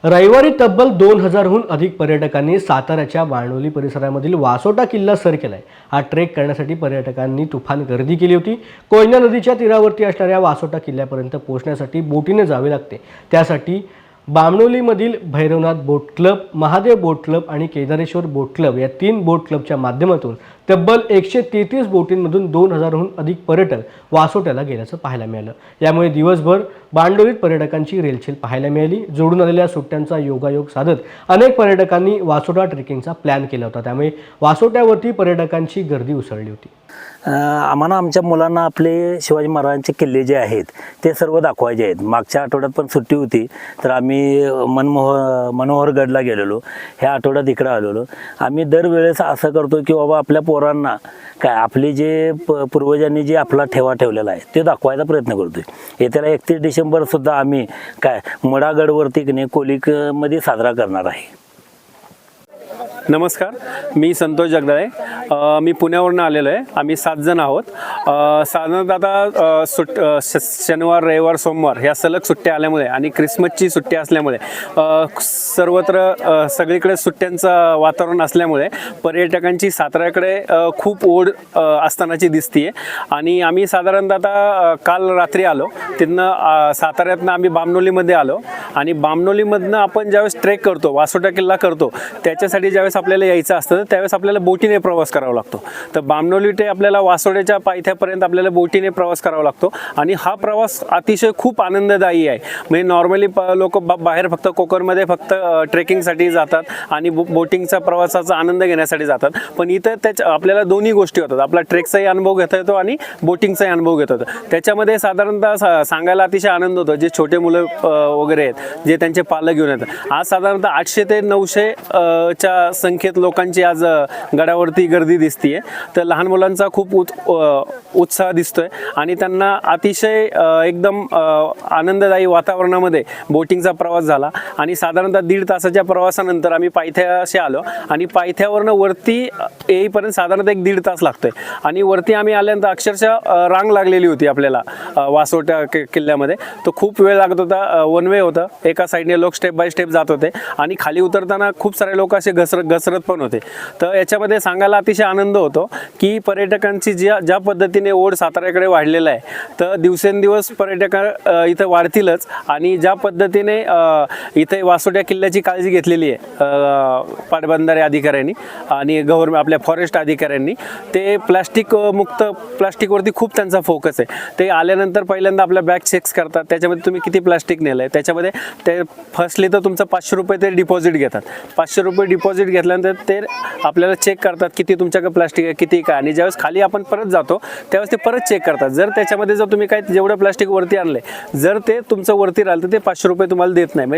रविवारी तब्बल 2000हून अधिक पर्यटकांनी साताऱ्याच्या बाणोली परिसरामधील वासोटा किल्ला सर केलाय। हा ट्रेक करण्यासाठी पर्यटकांनी तुफान गर्दी केली होती। कोयना नदीच्या तीरावरती असणाऱ्या वासोटा किल्ल्यापर्यंत पोहोचण्यासाठी बोटीने जावे लागते। त्यासाठी बामणोलीमधील भैरवनाथ बोट क्लब, महादेव बोट क्लब आणि केदारेश्वर बोट क्लब या 3 बोट क्लबच्या माध्यमातून तब्बल 133 बोटींमधून 2000हून अधिक पर्यटक वासोट्याला गेल्याचं पाहायला मिळालं। यामुळे दिवसभर बाणडोलीत पर्यटकांची रेलचेल पाहायला मिळाली। जोडून आलेल्या सुट्ट्यांचा योगायोग साधत अनेक पर्यटकांनी वासोटा ट्रेकिंगचा प्लॅन केला होता। त्यामुळे वासोट्यावरती पर्यटकांची गर्दी उसळली होती। आम्हाला आमच्या मुलांना आपले शिवाजी महाराजांचे किल्ले जे आहेत ते सर्व दाखवायचे आहेत। मागच्या आठवड्यात पण सुट्टी होती तर आम्ही मनोहरगडला गेलेलो। ह्या आठवड्यात इकडे आलेलो। आम्ही दरवेळेस असं करतो की बाबा आपल्या पोरांना काय आपले जे पूर्वजांनी जे आपला ठेवा ठेवलेला आहे ते दाखवायचा प्रयत्न करतोय। येत्याला 31 डिसेंबर सुद्धा आम्ही काय मडागडवरती की नाही कोलिकमध्ये साजरा करणार आहे। नमस्कार, मी संतोष जगदाळे। मी पुण्यावरून आलेलो आहे। आम्ही 7 जण आहोत। साधारणतः आता शनिवार, रविवार, सोमवार ह्या सलग सुट्ट्या आल्यामुळे आणि क्रिसमसची सुट्टी असल्यामुळे सर्वत्र सगळीकडे सुट्ट्यांचं वातावरण असल्यामुळे पर्यटकांची साताऱ्याकडे खूप ओढ असतानाची दिसतीये। आणि आम्ही साधारणतः आता काल रात्री आलो, तिथनं साताऱ्यातनं आम्ही बामणोलीमध्ये आलो आणि बामणोलीमधनं आपण ज्यावेळेस ट्रेक करतो, वासोटा किल्ला करतो, त्याच्यासाठी ज्यावेळेस आपल्याला यायचं असतं त्यावेळेस आपल्याला बोटीने प्रवास करावा लागतो। तर बामणोली ते आपल्याला वासोट्याच्या पायथ्यापर्यंत आपल्याला बोटीने प्रवास करावा लागतो आणि हा प्रवास अतिशय खूप आनंददायी आहे। म्हणजे नॉर्मली लोक बाहेर फक्त कोकणमध्ये फक्त ट्रेकिंगसाठी जातात आणि बोटिंगचा प्रवासाचा आनंद घेण्यासाठी जातात, पण इथं आपल्याला दोन्ही गोष्टी होतात। आपला ट्रेकचाही अनुभव घेता येतो आणि बोटिंगचाही अनुभव घेता येतो। त्याच्यामध्ये साधारणतः सांगायला अतिशय आनंद होतो। जे छोटे मुलं वगैरे आहेत, जे त्यांचे पालक घेऊन येतात, आज साधारणतः 800 ते 900 च्या संख्येत लोकांची आज गडावरती गर्दी दिसतीये। तर लहान मुलांचा खूप उत्साह दिसतोय आणि त्यांना अतिशय एकदम आनंददायी वातावरणामध्ये बोटिंगचा प्रवास झाला। आणि साधारणतः 1.5 तासाच्या प्रवासानंतर आम्ही पायथ्याशी आलो आणि पायथ्यावरनं वरती येईपर्यंत साधारणतः 1-1.5 तास लागतोय। आणि वरती आम्ही आल्यानंतर अक्षरशः रांग लागलेली होती आपल्याला वासोटा किल्ल्यामध्ये। तो खूप वेळ लागत होता। वन वे होतं, एका साईडने लोक स्टेप बाय स्टेप जात होते आणि खाली उतरताना खूप सारे लोक असे घसरत पण होते। तर याच्यामध्ये सांगायला अतिशय आनंद होतो की पर्यटकांची ज्या पद्धतीने ओढ साताऱ्याकडे वाढलेला आहे, तर दिवसेंदिवस पर्यटक इथं वाढतीलच। आणि ज्या पद्धतीने इथे वासोट्या किल्ल्याची काळजी घेतलेली आहे पाटबंधारे अधिकाऱ्यांनी आणि आपल्या फॉरेस्ट अधिकाऱ्यांनी, ते प्लास्टिकवरती खूप त्यांचा फोकस आहे। ते आल्यानंतर पहिल्यांदा आपल्या बॅग चेक्स करतात, त्याच्यामध्ये तुम्ही किती प्लास्टिक नेलं आहे, त्याच्यामध्ये ते फसले तर तुमचं 500 रुपये ते डिपॉझिट घेतात। 500 रुपये डिपॉझिट घेतल्यानंतर ते आपल्याला चेक करतात किती तुमच्याकडे प्लास्टिक आहे, किती काय। आणि ज्यावेळेस खाली आपण परत जातो त्यावेळेस ते परत चेक करतात। जर त्याच्यामध्ये जर तुम्ही काय जेवढं प्लास्टिक वरती आणले, जर ते तुमचं वरती राहिलं तर ते 500 रुपये तुम्हाला देत नाही।